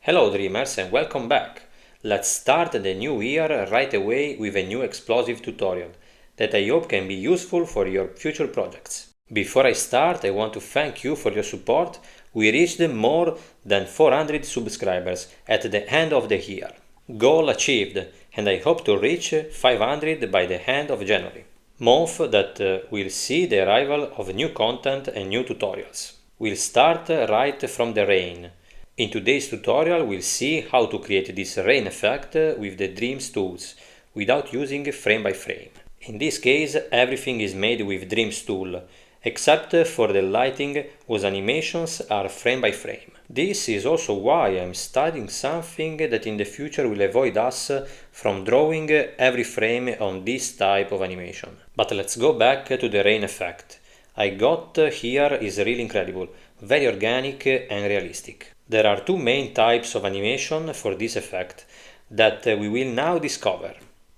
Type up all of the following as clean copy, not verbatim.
Hello dreamers and welcome back! Let's start the new year right away with a new explosive tutorial that I hope can be useful for your future projects. Before I start, I want to thank you for your support. We reached more than 400 subscribers at the end of the year. Goal achieved, and I hope to reach 500 by the end of January. Month that will see the arrival of new content and new tutorials. We'll start right from the rain. In today's tutorial we'll see how to create this rain effect with the Dreams tools without using frame by frame. In this case everything is made with Dreams tool, except for the lighting whose animations are frame by frame. This is also why I'm studying something that in the future will avoid us from drawing every frame on this type of animation. But let's go back to the rain effect. I got here is really incredible, very organic and realistic. There are two main types of animation for this effect that we will now discover.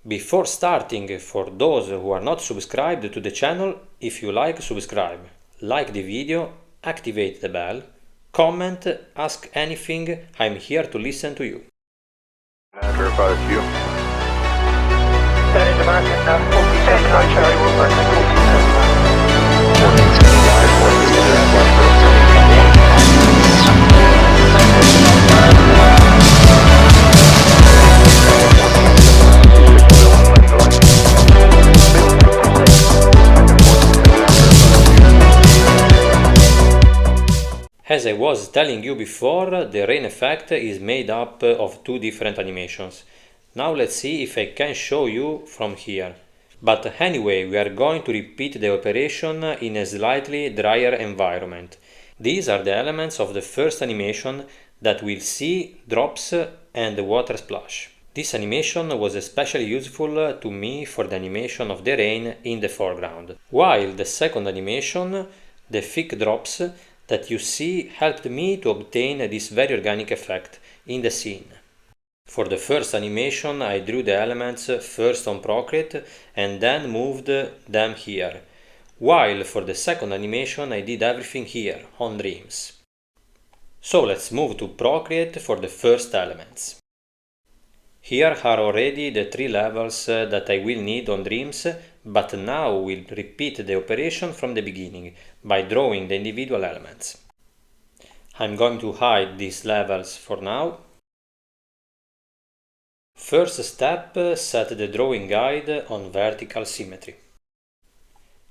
Before starting, for those who are not subscribed to the channel, if you like, subscribe, like the video, activate the bell, comment, ask anything, I'm here to listen to you. Verify it's you. That is American 47 Charlie Wilbur, 1477. As I was telling you before, the rain effect is made up of two different animations. Now let's see if I can show you from here. But anyway, we are going to repeat the operation in a slightly drier environment. These are the elements of the first animation that we'll see drops and water splash. This animation was especially useful to me for the animation of the rain in the foreground, while the second animation, the thick drops that you see, helped me to obtain this very organic effect in the scene. For the first animation I drew the elements first on Procreate and then moved them here, while for the second animation I did everything here on Dreams. So let's move to Procreate for the first elements. Here are already the three levels that I will need on Dreams, but now we'll repeat the operation from the beginning by drawing the individual elements. I'm going to hide these levels for now. First step, set the drawing guide on vertical symmetry.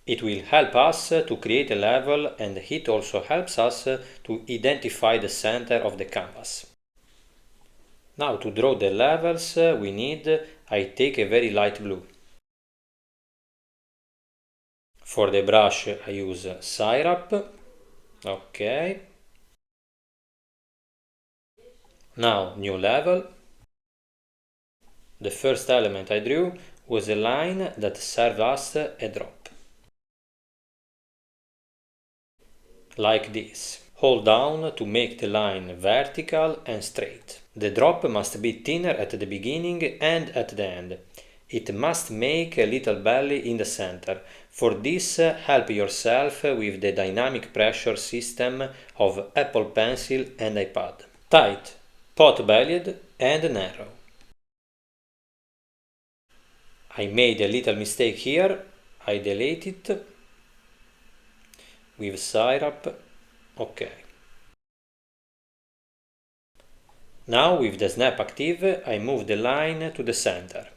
It will help us to create a level, and it also helps us to identify the center of the canvas. Now to draw the levels we need, I take a very light blue. For the brush I use syrup. Okay. Now new level. The first element I drew was a line that served us a drop. Like this. Hold down to make the line vertical and straight. The drop must be thinner at the beginning and at the end. It must make a little belly in the center. For this, help yourself with the dynamic pressure system of Apple Pencil and iPad. Tight, pot-bellied and narrow. I made a little mistake here. I delete it with syrup. OK. Now with the snap active, I move the line to the center.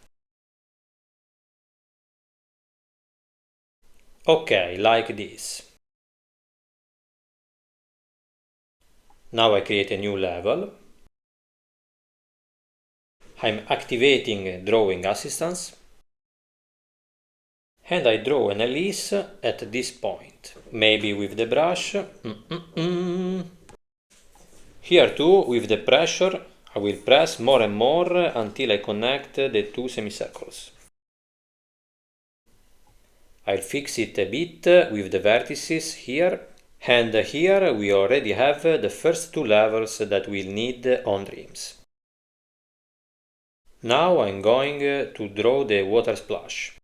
OK, like this. Now I create a new level. I'm activating drawing assistance. And I draw an ellipse at this point, maybe with the brush. Here too, with the pressure, I will press more and more until I connect the two semicircles. I'll fix it a bit with the vertices here, and here we already have the first two levels that we'll need on Dreams. Now I'm going to draw the water splash.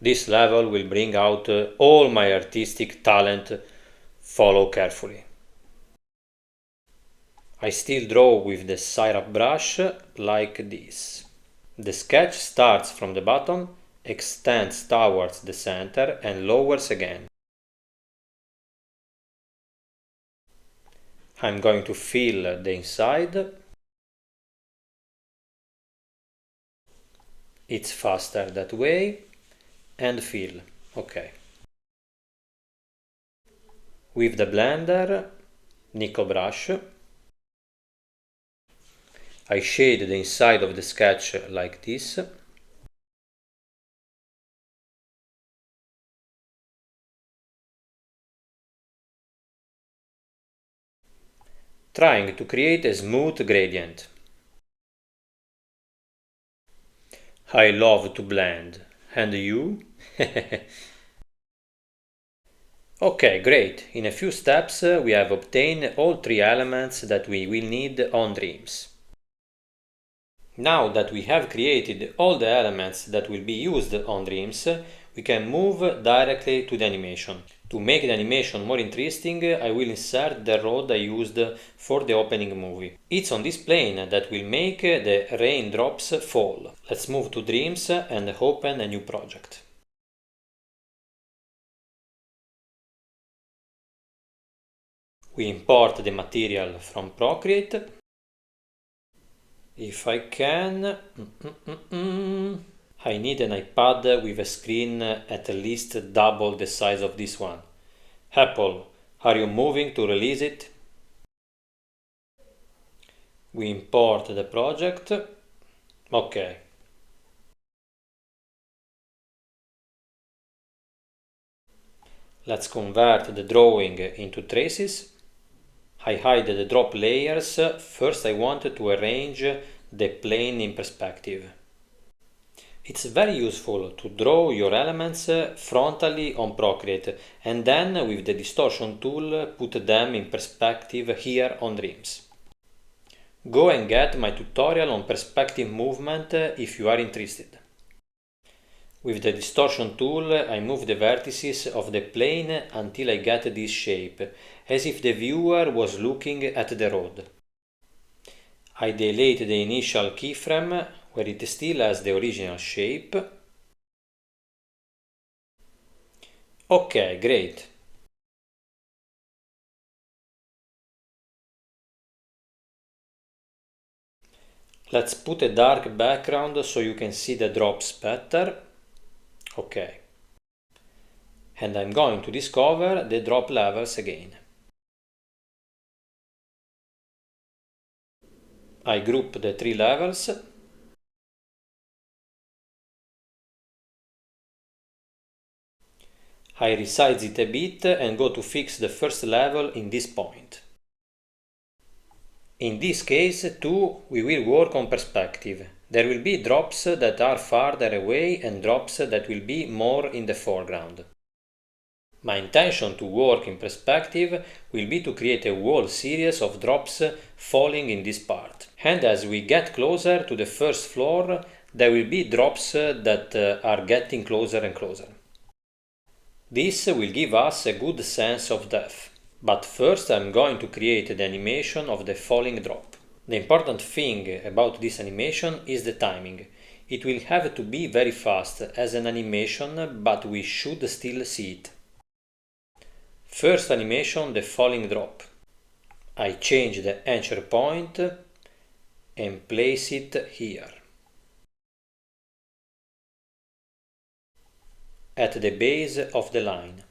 This level will bring out all my artistic talent. Follow carefully. I still draw with the syrup brush like this. The sketch starts from the bottom, extends towards the center and lowers again. I'm going to fill the inside. It's faster that way. And fill. Okay. With the blender, nickel brush, I shade the inside of the sketch like this. Trying to create a smooth gradient. I love to blend. And you? Okay, great. In a few steps we have obtained all three elements that we will need on Dreams. Now that we have created all the elements that will be used on Dreams, we can move directly to the animation. To make the animation more interesting, I will insert the rod I used for the opening movie. It's on this plane that will make the raindrops fall. Let's move to Dreams and open a new project. We import the material from Procreate. If I can, I need an iPad with a screen at least double the size of this one. Apple, are you moving to release it? We import the project. Okay. Let's convert the drawing into traces. I hide the drop layers. First I want to arrange the plane in perspective. It's very useful to draw your elements frontally on Procreate and then with the distortion tool put them in perspective here on Dreams. Go and get my tutorial on perspective movement if you are interested. With the distortion tool I move the vertices of the plane until I get this shape, as if the viewer was looking at the rod. I delete the initial keyframe where it still has the original shape. Ok, great. Let's put a dark background so you can see the drops better. Okay. And I'm going to discover the drop levels again. I group the three levels. I resize it a bit and go to fix the first level in this point. In this case too, we will work on perspective. There will be drops that are farther away and drops that will be more in the foreground. My intention to work in perspective will be to create a whole series of drops falling in this part. And as we get closer to the first floor, there will be drops that are getting closer and closer. This will give us a good sense of depth. But first I'm going to create the animation of the falling drop. The important thing about this animation is the timing. It will have to be very fast as an animation, but we should still see it. First animation, the falling drop. I change the anchor point and place it here. At the base of the line.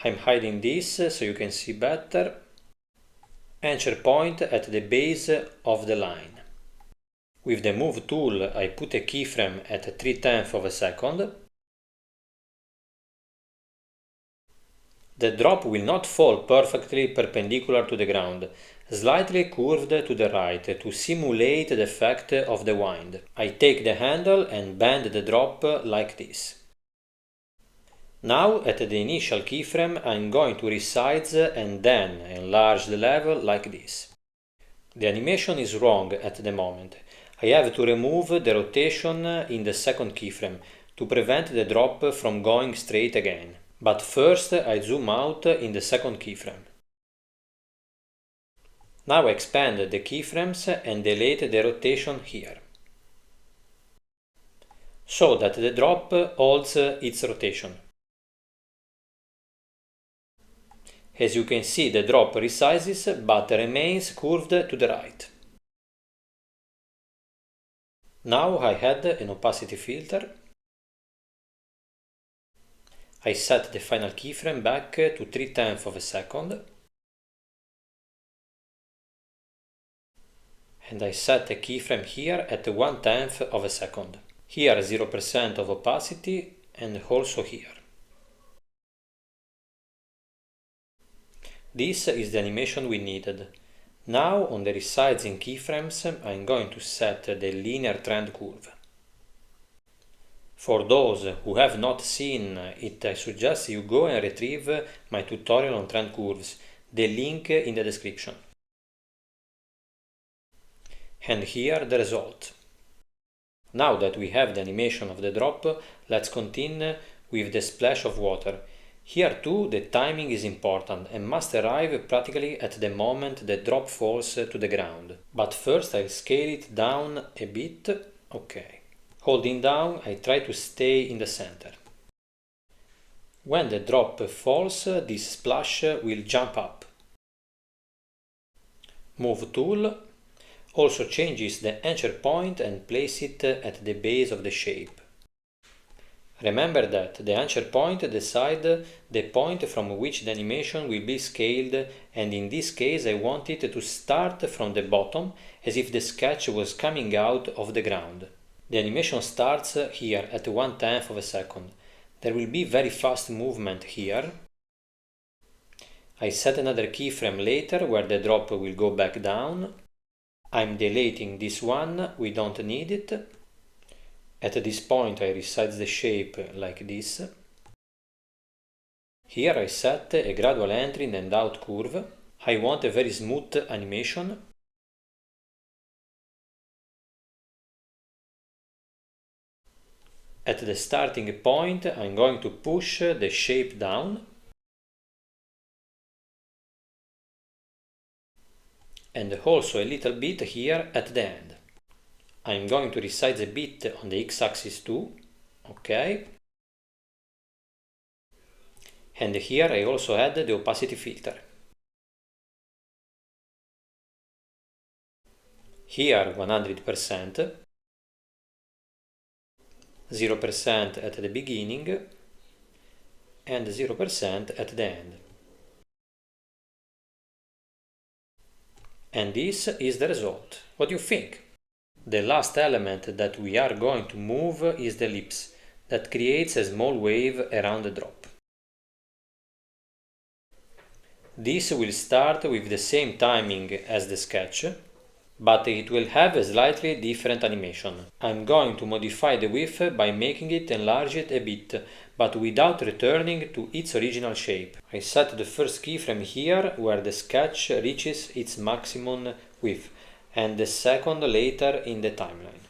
I'm hiding this so you can see better. Anchor point at the base of the line. With the move tool I put a keyframe at 3/10 of a second. The drop will not fall perfectly perpendicular to the ground, slightly curved to the right to simulate the effect of the wind. I take the handle and bend the drop like this. Now at the initial keyframe I'm going to resize and then enlarge the level like this. The animation is wrong at the moment. I have to remove the rotation in the second keyframe to prevent the drop from going straight again. But first I zoom out in the second keyframe. Now expand the keyframes and delete the rotation here, so that the drop holds its rotation. As you can see, the drop resizes but remains curved to the right. Now I add an opacity filter. I set the final keyframe back to 3/10 of a second. And I set a keyframe here at 1/10 of a second. Here 0% of opacity and also here. This is the animation we needed. Now on the resizing keyframes I'm going to set the linear trend curve. For those who have not seen it, I suggest you go and retrieve my tutorial on trend curves, the link in the description. And here the result. Now that we have the animation of the drop, let's continue with the splash of water. Here too the timing is important and must arrive practically at the moment the drop falls to the ground. But first I'll scale it down a bit. Okay. Holding down, I try to stay in the center. When the drop falls, this splash will jump up. Move tool also changes the anchor point and place it at the base of the shape. Remember that the anchor point decides the point from which the animation will be scaled, and in this case I want it to start from the bottom as if the sketch was coming out of the ground. The animation starts here at 1/10 of a second. There will be very fast movement here. I set another keyframe later where the drop will go back down. I'm deleting this one, we don't need it. At this point I resize the shape like this. Here I set a gradual entry and out curve. I want a very smooth animation. At the starting point I'm going to push the shape down and also a little bit here at the end. I'm going to resize a bit on the x-axis too, okay. And here I also add the opacity filter. Here 100%, 0% at the beginning and 0% at the end. And this is the result. What do you think? The last element that we are going to move is the ellipse, that creates a small wave around the drop. This will start with the same timing as the sketch, but it will have a slightly different animation. I'm going to modify the width by making it enlarge it a bit, but without returning to its original shape. I set the first keyframe here where the sketch reaches its maximum width, and the second later in the timeline.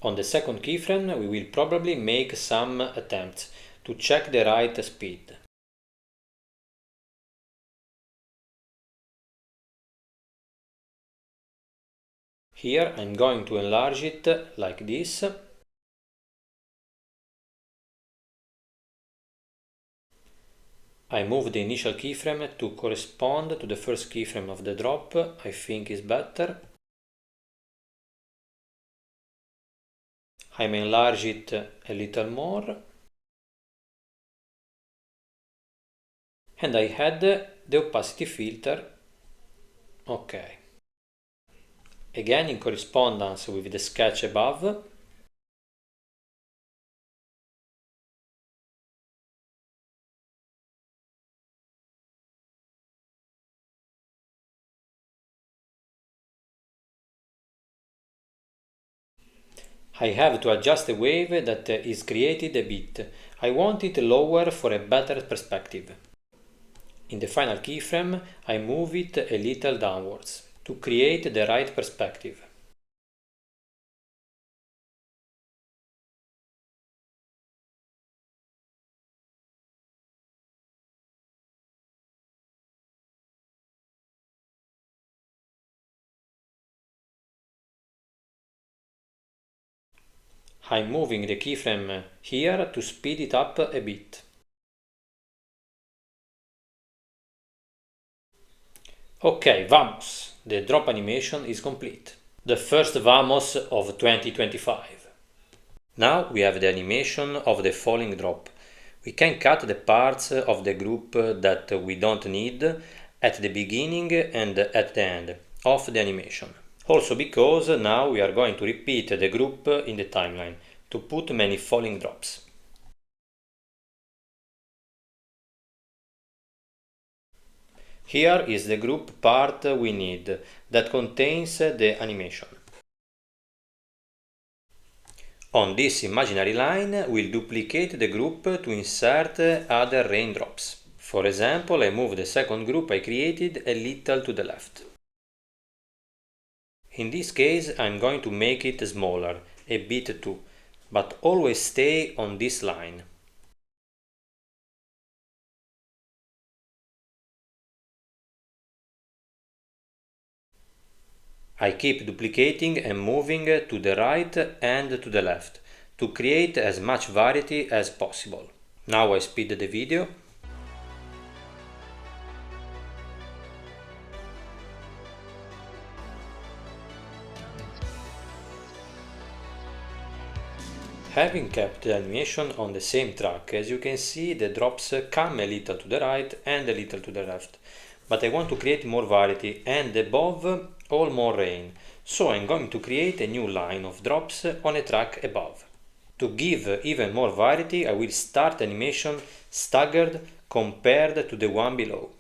On the second keyframe we will probably make some attempts to check the right speed. Here I'm going to enlarge it like this. I move the initial keyframe to correspond to the first keyframe of the drop. I think is better. I may enlarge it a little more. And I add the opacity filter. Okay. Again in correspondence with the sketch above. I have to adjust the wave that is created a bit. I want it lower for a better perspective. In the final keyframe, I move it a little downwards to create the right perspective. I'm moving the keyframe here to speed it up a bit. Ok, vamos! The drop animation is complete. The first vamos of 2025. Now we have the animation of the falling drop. We can cut the parts of the group that we don't need at the beginning and at the end of the animation. Also because now we are going to repeat the group in the timeline to put many falling drops. Here is the group part we need that contains the animation. On this imaginary line, we'll duplicate the group to insert other raindrops. For example, I move the second group I created a little to the left. In this case, I'm going to make it smaller, a bit too, but always stay on this line. I keep duplicating and moving to the right and to the left to create as much variety as possible. Now I speed the video. Having kept the animation on the same track, as you can see, the drops come a little to the right and a little to the left. But I want to create more variety and above all more rain, so I'm going to create a new line of drops on a track above. To give even more variety, I will start animation staggered compared to the one below.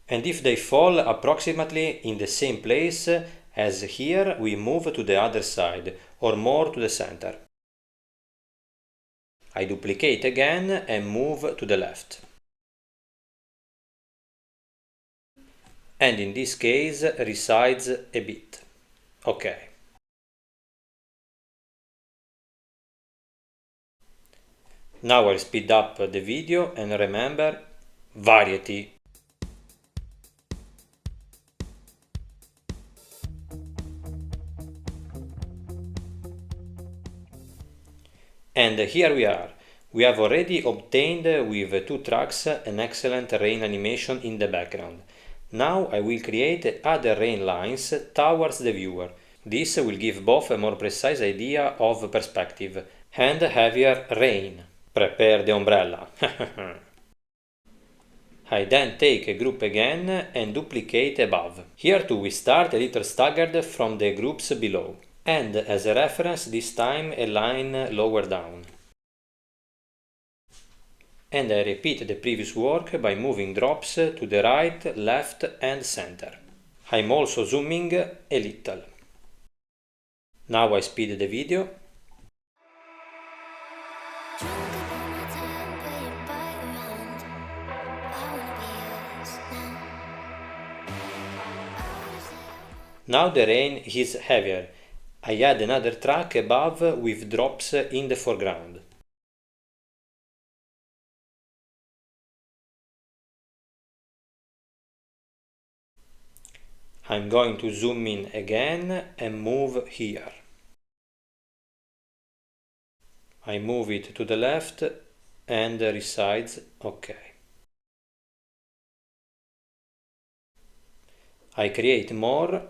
And if they fall approximately in the same place as here, we move to the other side or more to the center. I duplicate again and move to the left. And in this case resides a bit. Ok. Now I'll speed up the video and remember, variety. And here we are. We have already obtained with 2 tracks an excellent rain animation in the background. Now I will create other rain lines towards the viewer. This will give both a more precise idea of perspective and heavier rain. Prepare the umbrella. I then take a group again and duplicate above. Here too we start a little staggered from the groups below. And as a reference, this time a line lower down. And I repeat the previous work by moving drops to the right, left and center. I'm also zooming a little. Now I speed the video. Now the rain is heavier. I add another track above with drops in the foreground. I'm going to zoom in again and move here. I move it to the left and resides ok. I create more.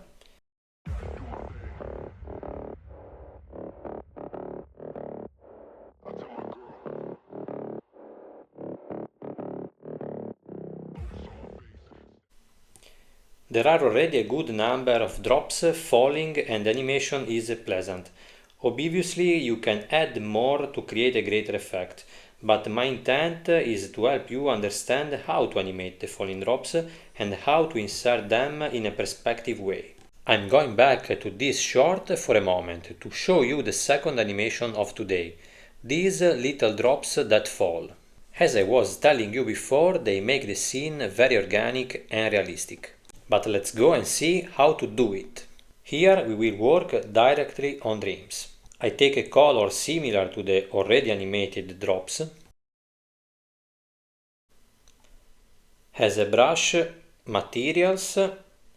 There are already a good number of drops falling and the animation is pleasant. Obviously you can add more to create a greater effect, but my intent is to help you understand how to animate the falling drops and how to insert them in a perspective way. I'm going back to this short for a moment to show you the second animation of today, these little drops that fall. As I was telling you before, they make the scene very organic and realistic. But let's go and see how to do it. Here we will work directly on dreams. I take a color similar to the already animated drops. As a brush materials,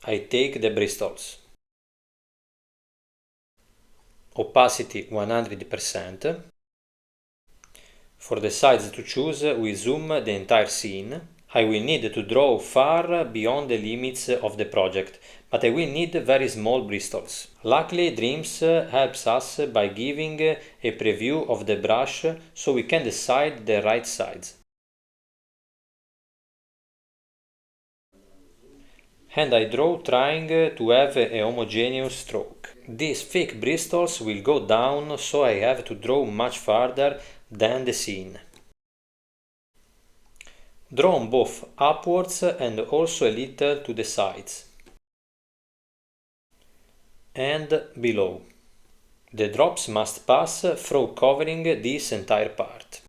I take the bristles. Opacity 100%. For the sides to choose, we zoom the entire scene. I will need to draw far beyond the limits of the project, but I will need very small bristles. Luckily, Dreams helps us by giving a preview of the brush so we can decide the right size. And I draw trying to have a homogeneous stroke. These thick bristles will go down, so I have to draw much farther than the scene. Draw on both upwards and also a little to the sides. And below. The drops must pass through covering this entire part.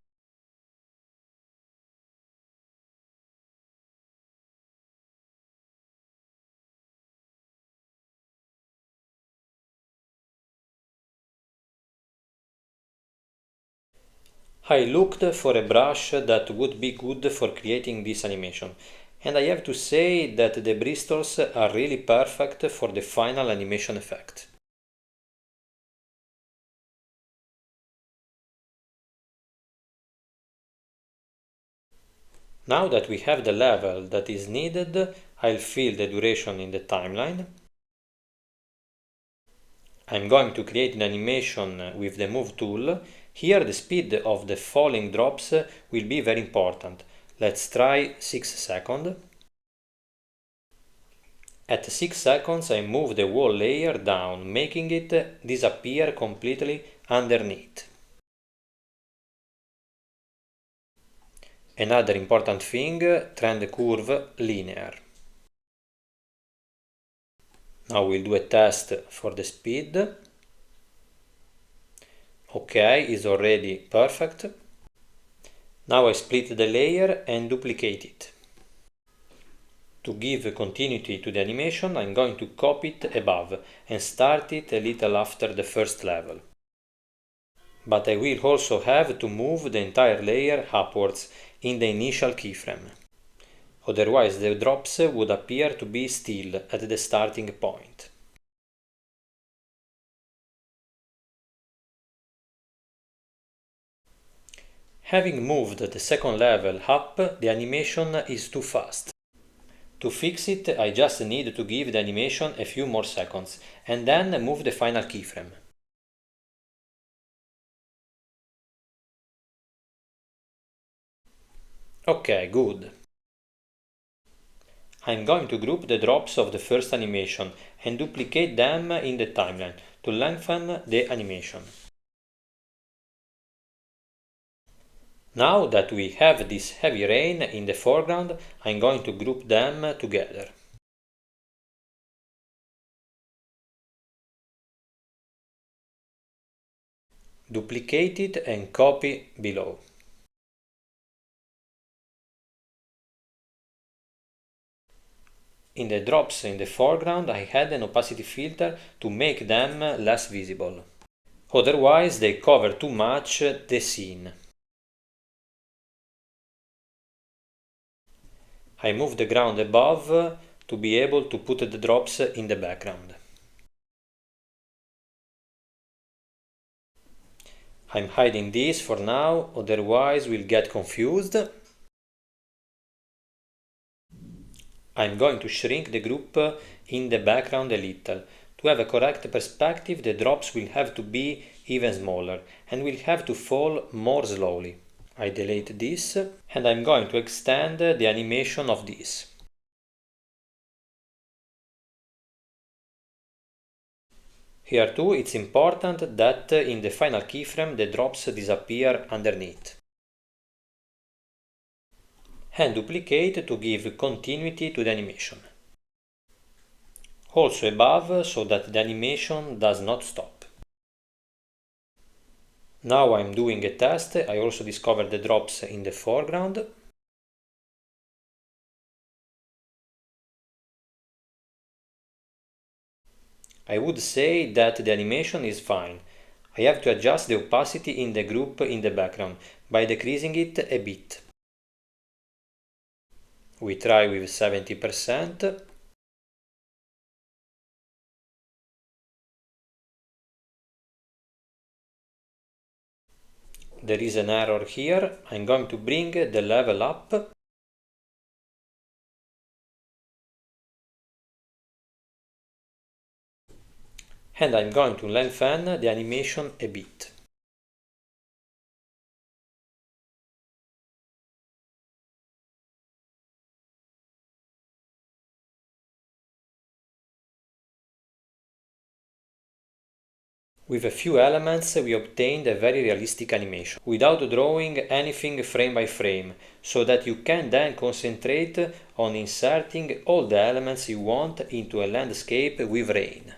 I looked for a brush that would be good for creating this animation, and I have to say that the bristles are really perfect for the final animation effect. Now that we have the level that is needed, I'll fill the duration in the timeline. I'm going to create an animation with the Move tool. Here the speed of the falling drops will be very important. Let's try 6 seconds. At 6 seconds I move the wall layer down, making it disappear completely underneath. Another important thing, trend curve linear. Now we'll do a test for the speed. OK, is already perfect. Now I split the layer and duplicate it. To give continuity to the animation, I'm going to copy it above and start it a little after the first level. But I will also have to move the entire layer upwards in the initial keyframe. Otherwise the drops would appear to be still at the starting point. Having moved the second level up, the animation is too fast. To fix it, I just need to give the animation a few more seconds and then move the final keyframe. OK, good. I'm going to group the drops of the first animation and duplicate them in the timeline to lengthen the animation. Now that we have this heavy rain in the foreground, I'm going to group them together. Duplicate it and copy below. In the drops in the foreground, I had an opacity filter to make them less visible. Otherwise, they cover too much the scene. I move the ground above to be able to put the drops in the background. I'm hiding this for now, otherwise we'll get confused. I'm going to shrink the group in the background a little. To have a correct perspective, the drops will have to be even smaller and will have to fall more slowly. I delete this and I'm going to extend the animation of this. Here too, it's important that in the final keyframe the drops disappear underneath. And duplicate to give continuity to the animation. Also above, so that the animation does not stop. Now I'm doing a test. I also discovered the drops in the foreground. I would say that the animation is fine. I have to adjust the opacity in the group in the background by decreasing it a bit. We try with 70%. There is an error here. I'm going to bring the level up. And I'm going to lengthen the animation a bit. With a few elements we obtained a very realistic animation, without drawing anything frame by frame, so that you can then concentrate on inserting all the elements you want into a landscape with rain.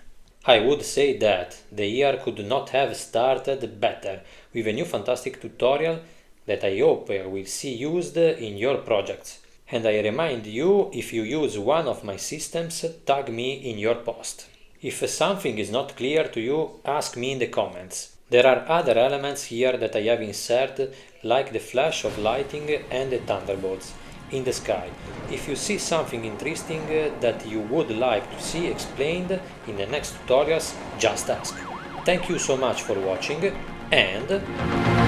I would say that the year could not have started better with a new fantastic tutorial that I hope will see used in your projects. And I remind you, if you use one of my systems, tag me in your post. If something is not clear to you, ask me in the comments. There are other elements here that I have inserted, like the flash of lighting and the thunderbolts in the sky. If you see something interesting that you would like to see explained in the next tutorials, just ask. Thank you so much for watching, and